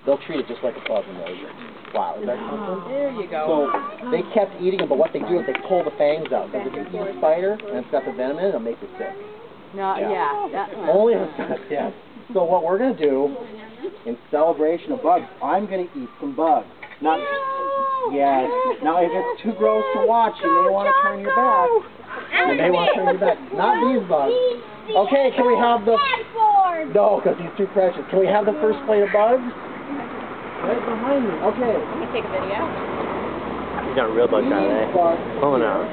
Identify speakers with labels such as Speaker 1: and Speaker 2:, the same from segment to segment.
Speaker 1: they'll treat it just like a plasmodium. Wow, is that something?
Speaker 2: There you go.
Speaker 1: So they kept eating them, but what they do is they pull the fangs out. Because if you eat a spider and it's got the venom in it, it'll make you sick.
Speaker 2: No, yeah.
Speaker 1: Only if it's yes. So what we're going to do, in celebration of bugs, I'm going to eat some bugs. Not, yes. Now, if it's too gross to watch, you may want to turn your back. You may want to turn your back. Not these bugs. Okay, can we have the... No, because he's too precious. Can we have the first plate of bugs? Right behind me. Okay.
Speaker 2: Let me take a video.
Speaker 3: These aren't real bugs, are they? Oh, no.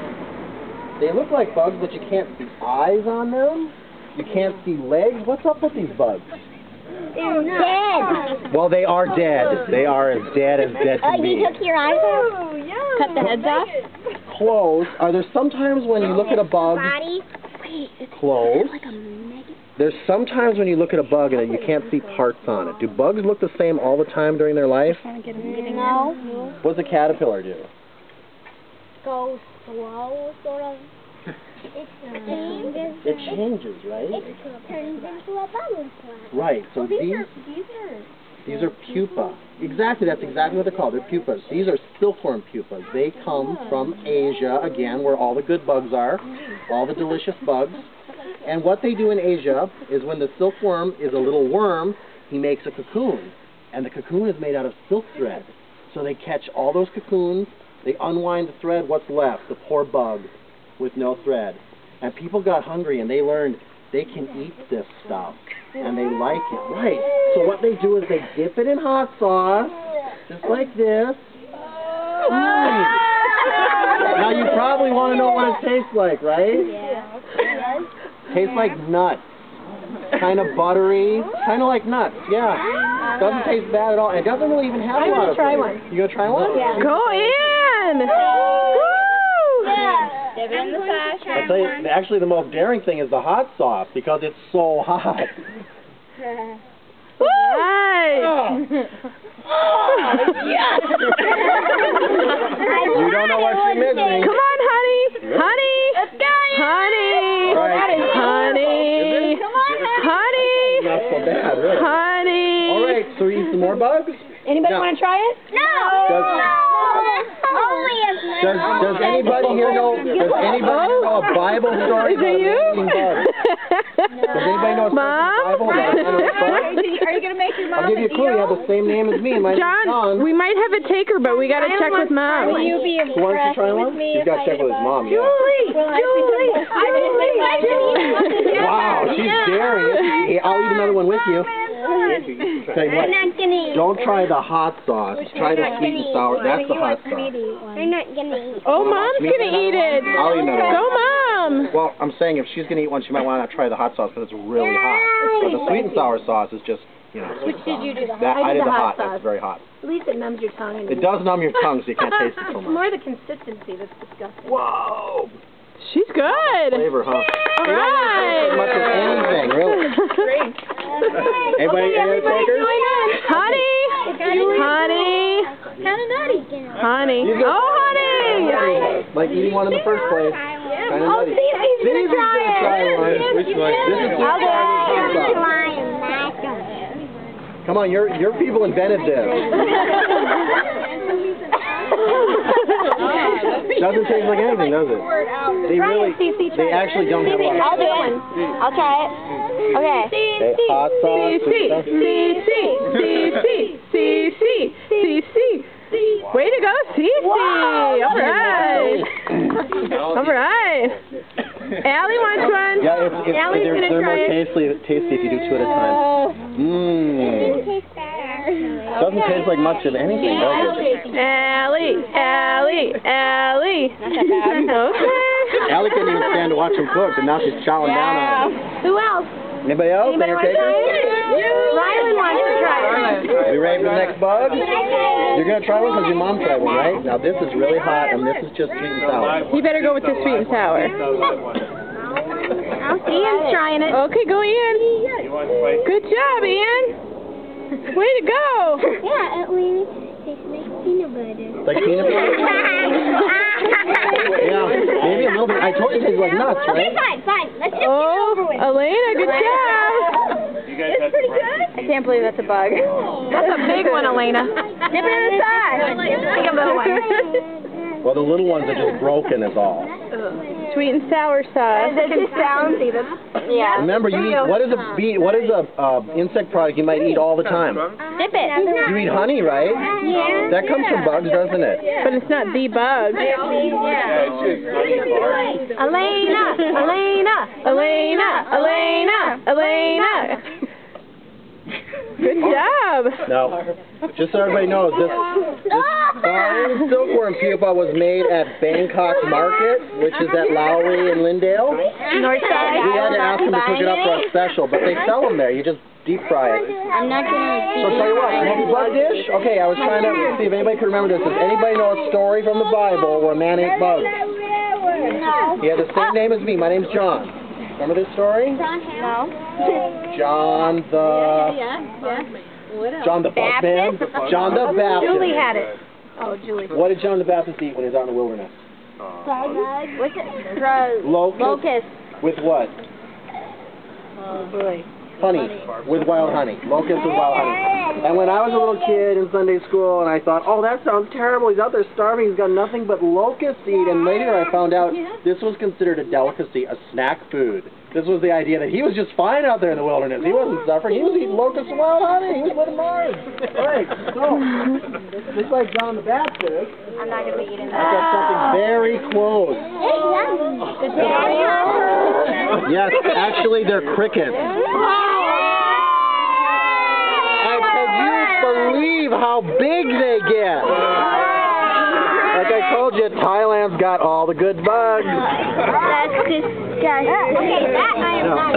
Speaker 1: They look like bugs, but you can't see eyes on them. You can't see legs. What's up with these bugs?
Speaker 4: They're dead.
Speaker 1: Well, they are dead. They are as dead can be.
Speaker 4: You took your eyes off?
Speaker 2: Cut the heads off?
Speaker 1: Close. Are there sometimes when you look at a bug...
Speaker 4: Body?
Speaker 1: Close.
Speaker 4: Like a maggot.
Speaker 1: There's sometimes when you look at a bug and you can't see parts on it. Do bugs look the same all the time during their life?
Speaker 4: No.
Speaker 1: What does a caterpillar do?
Speaker 4: Go slow, sort of.
Speaker 1: It changes, right?
Speaker 4: It turns into a bubble slap.
Speaker 1: Right. So these are pupa. Exactly. That's exactly what they're called. They're pupas. These are silkworm pupas. They come from Asia, again, where all the good bugs are, all the delicious bugs. And what they do in Asia is when the silkworm is a little worm, he makes a cocoon. And the cocoon is made out of silk thread. So they catch all those cocoons, they unwind the thread, what's left? The poor bug with no thread. And people got hungry and they learned they can eat this stuff. And they like it. Right. So what they do is they dip it in hot sauce, just like this. Now you probably want to know what it tastes like, right?
Speaker 4: Yeah.
Speaker 1: Tastes like nuts. Kind of buttery. Kind of like nuts, yeah. Doesn't taste bad at all. It doesn't really even have a lot of flavor. I'm going to try one. You going to try one?
Speaker 4: Yeah.
Speaker 5: Go in!
Speaker 2: Dip it in the sauce.
Speaker 1: I'll tell you, actually the most daring thing is the hot sauce because it's so hot.
Speaker 5: Right.
Speaker 1: You don't know what you're missing.
Speaker 5: Come on, honey. Honey.
Speaker 2: Let's go.
Speaker 5: Honey.
Speaker 1: Right.
Speaker 5: Honey.
Speaker 2: Come on,
Speaker 5: Honey.
Speaker 1: Not so bad, really.
Speaker 5: Honey.
Speaker 1: All right, so we eat some more bugs?
Speaker 4: Anybody
Speaker 1: No.
Speaker 4: want to try it?
Speaker 1: Does anybody here know? Does anybody know a Bible story
Speaker 5: Is it you?
Speaker 1: about eating bugs? Does anybody know a story
Speaker 5: Mom?
Speaker 1: in the Bible about bugs?
Speaker 2: Are you going to make your mom
Speaker 1: I'll give you a clue. You have the same name as me. My name's
Speaker 5: John, we might have a taker, but we got to check with Mom.
Speaker 4: Will you be
Speaker 1: Who wants to try one? He's got to check with his mom. Yeah. Wow, she's daring. I'll eat another one with you. Tell you what,
Speaker 4: I'm not gonna eat.
Speaker 1: don't try the hot sauce. Try the sweet and sour. That's the hot sauce.
Speaker 4: I'm not gonna eat.
Speaker 5: Oh, Mom's going to eat it.
Speaker 1: I'll eat another
Speaker 5: Go,
Speaker 1: one.
Speaker 5: Mom.
Speaker 1: Well, I'm saying if she's going to eat one, she might want to try the hot sauce because it's really hot. But the sweet and sour sauce is just, you know.
Speaker 4: Which did you do?
Speaker 1: I did the hot. That's very hot.
Speaker 4: At least it numbs your tongue.
Speaker 1: It does numb your tongue so you can't taste it so much.
Speaker 4: More the consistency that's disgusting.
Speaker 1: Whoa!
Speaker 5: She's good.
Speaker 1: Flavor, huh?
Speaker 5: All right.
Speaker 1: As much as anything, really. Anybody takers?
Speaker 5: Honey. Honey.
Speaker 4: Kind of nutty.
Speaker 5: Honey. Oh, honey.
Speaker 1: Like eating one in the first place. Kind of nutty.
Speaker 4: He's
Speaker 1: Stevie's gonna try one. Which one? This is
Speaker 4: I'll
Speaker 1: hot sauce. Come on, your people invented this. Doesn't taste like anything, does it? They actually don't have a lot of
Speaker 4: I'll do one. I'll try it. Okay.
Speaker 1: hot sauce.
Speaker 5: Way to go, Cece. All right. All right. Allie wants one.
Speaker 1: Yeah,
Speaker 5: Allie's
Speaker 1: they're
Speaker 5: gonna
Speaker 1: more
Speaker 5: try it.
Speaker 1: tasty if you do two at a time. Mmm. Doesn't taste like much of anything, does it?
Speaker 5: Allie.
Speaker 2: Not that bad.
Speaker 5: Okay.
Speaker 1: Allie couldn't even stand to watch them cook, and now she's chowing down on it.
Speaker 4: Who else?
Speaker 1: Anybody else?
Speaker 4: Anybody want to try it? Rylan wants to try it.
Speaker 1: You ready for the next bug? You're going to try one because your mom tried one, right? Now this is really hot, and this is just sweet and sour.
Speaker 5: You better go with the sweet and sour.
Speaker 4: Ian's trying it.
Speaker 5: Okay, go Ian. Good job, Ian. Way to go.
Speaker 4: Yeah, it really tastes like peanut butter.
Speaker 1: Like peanut butter? Yeah, maybe a little bit. I told you it tastes like nuts, right?
Speaker 4: Okay, fine. Let's just get it over with.
Speaker 5: Elena, good job.
Speaker 3: You guys have pretty good.
Speaker 2: can't believe that's a bug.
Speaker 5: That's a big one, Elena.
Speaker 2: Dip it in the side.
Speaker 5: Take a little one.
Speaker 1: Well, the little ones are just broken is all.
Speaker 5: Sweet and sour sauce.
Speaker 2: That just sounds even. Yeah.
Speaker 1: Remember, you eat, what is a insect product you might eat all the time?
Speaker 2: Dip it.
Speaker 1: You eat honey, right?
Speaker 2: Yeah.
Speaker 1: That comes from bugs, doesn't it?
Speaker 5: But it's not the bug. Elena. Good job.
Speaker 1: Now, just so everybody knows, this fine silkworm pupa was made at Bangkok Market, which is at Lowry and Lindale.
Speaker 2: Northside.
Speaker 1: We had to ask them to cook it up for a special, but they sell them there. You just deep fry it.
Speaker 2: I'm not gonna.
Speaker 1: So tell you what, you want the bug dish? Okay, I was trying to see if anybody could remember this. Does anybody know a story from the Bible where a man ate bugs? He had the same name as me. My name's John. Remember this story?
Speaker 2: No.
Speaker 1: John the Bugman? John the Baptist.
Speaker 2: Julie had it. Oh, Julie.
Speaker 1: What did John the Baptist eat when he was out in the wilderness?
Speaker 2: What's it?
Speaker 1: Locust. With what?
Speaker 2: Oh, boy.
Speaker 1: Honey. With wild honey. Locust with wild honey. And when I was a little kid in Sunday school, and I thought, oh, that sounds terrible. He's out there starving. He's got nothing but locusts to eat. And later I found out this was considered a delicacy, a snack food. This was the idea that he was just fine out there in the wilderness. He wasn't suffering. He was eating locusts and wild honey. He was living large. Right. So, just like John the Baptist,
Speaker 2: I'm not going to be eating
Speaker 1: I've got something very close. Yes, actually, they're crickets. And can you believe how big they get? Like I told you, Thailand's got all the good bugs.
Speaker 2: That's disgusting. Okay, that I am not.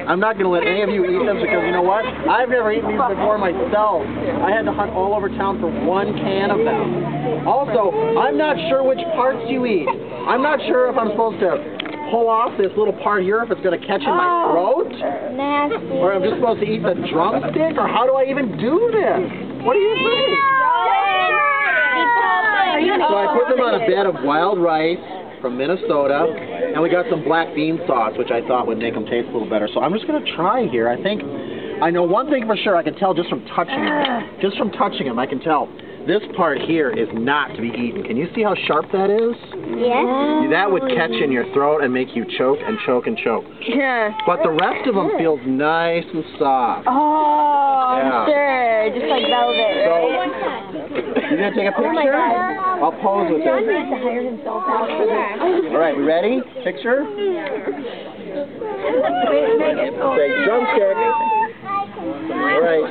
Speaker 1: I'm not going to let any of you eat them because you know what? I've never eaten these before myself. I had to hunt all over town for one can of them. Also, I'm not sure which parts you eat. I'm not sure if I'm supposed to pull off this little part here, if it's going to catch in my throat.
Speaker 2: Nasty.
Speaker 1: Or I'm just supposed to eat the drumstick, or how do I even do this? What do you think? So I put them on a bed of wild rice from Minnesota, and we got some black bean sauce, which I thought would make them taste a little better. So I'm just going to try here. I think, I know one thing for sure, I can tell just from touching them. Just from touching them, I can tell. This part here is not to be eaten. Can you see how sharp that is?
Speaker 2: Yes.
Speaker 1: That would catch in your throat and make you choke and choke and choke.
Speaker 5: Yeah.
Speaker 1: But the rest of them feels nice and soft.
Speaker 2: Oh,
Speaker 1: Yeah.
Speaker 2: I'm sure. Just like velvet,
Speaker 1: So,
Speaker 2: right?
Speaker 1: you gonna take a picture? I'll pose with
Speaker 2: John
Speaker 1: it.
Speaker 2: needs to hire himself out for that.
Speaker 1: All right, we ready? Picture? Say drumstick. All right.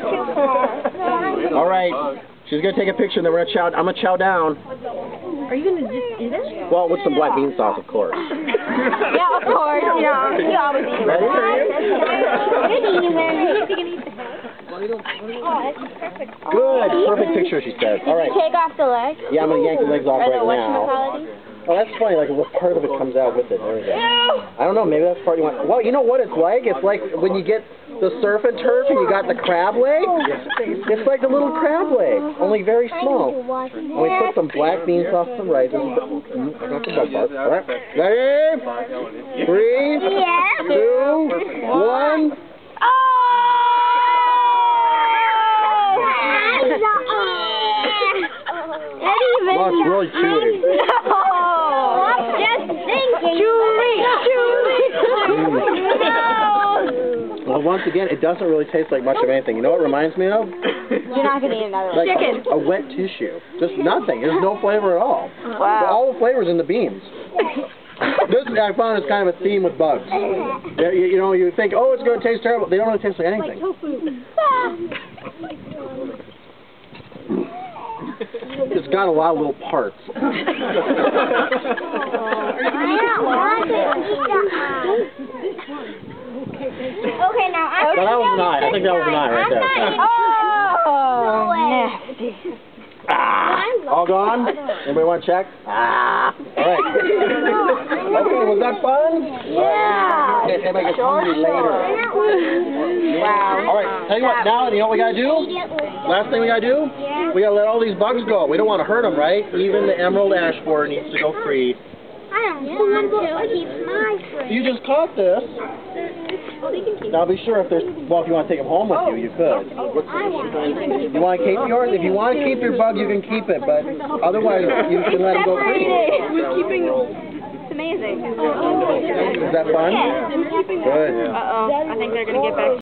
Speaker 1: All right. She's gonna take a picture, and then we're gonna chow. I'm gonna chow down.
Speaker 2: Are you gonna just eat it?
Speaker 1: Well, with some black bean sauce, of course.
Speaker 2: Yeah, of course. You always eat it.
Speaker 1: Ready? Good. Perfect picture, she says. All right.
Speaker 2: Take off the leg.
Speaker 1: Yeah, I'm gonna yank the legs off right now.
Speaker 2: Whatchamacallit?
Speaker 1: Oh, that's funny. Like, what part of it comes out with it? There we go. I don't know. Maybe that's the part you want. Well, you know what it's like? It's like when you get the surf and turf and you got the crab leg. It's like the little crab leg, only very small. And we put some black bean sauce, some rice. Not the best part. All right. Ready? 3, 2, 1. Well, it's really chewy.
Speaker 2: Just thinking.
Speaker 1: Well, once again, it doesn't really taste like much of anything. You know what it reminds me of?
Speaker 2: You're not going to eat another one.
Speaker 1: Like a wet tissue. Just nothing. There's no flavor at all.
Speaker 2: Wow.
Speaker 1: All the flavor's in the beans. This I found is kind of a theme with bugs. You know, you think, oh, it's going to taste terrible. They don't really taste like anything. It's got a lot of little parts.
Speaker 2: I don't want to eat Okay, now I'm
Speaker 1: But that was an eye. I think that was an eye right there.
Speaker 2: Oh, nasty.
Speaker 1: All gone? Anybody want to check? All right. Okay, was that fun?
Speaker 2: Yeah.
Speaker 1: Okay, everybody gets hungry later.
Speaker 2: Wow.
Speaker 1: All right, tell you what, now, you know what we got to do? Last thing we got to do? We got to let all these bugs go. We don't want to hurt them, right? Even the emerald ash borer needs to go free.
Speaker 2: I don't want to. Keep my free.
Speaker 1: You just caught this. Now be sure if there's, well, if you want to take them home with you, you could. You want to keep yours? If you want to keep your bug, you can keep it, but otherwise you can let them go free.
Speaker 2: It's amazing.
Speaker 1: Is that fun?
Speaker 2: Yeah.
Speaker 1: Good.
Speaker 4: I think they're going to get back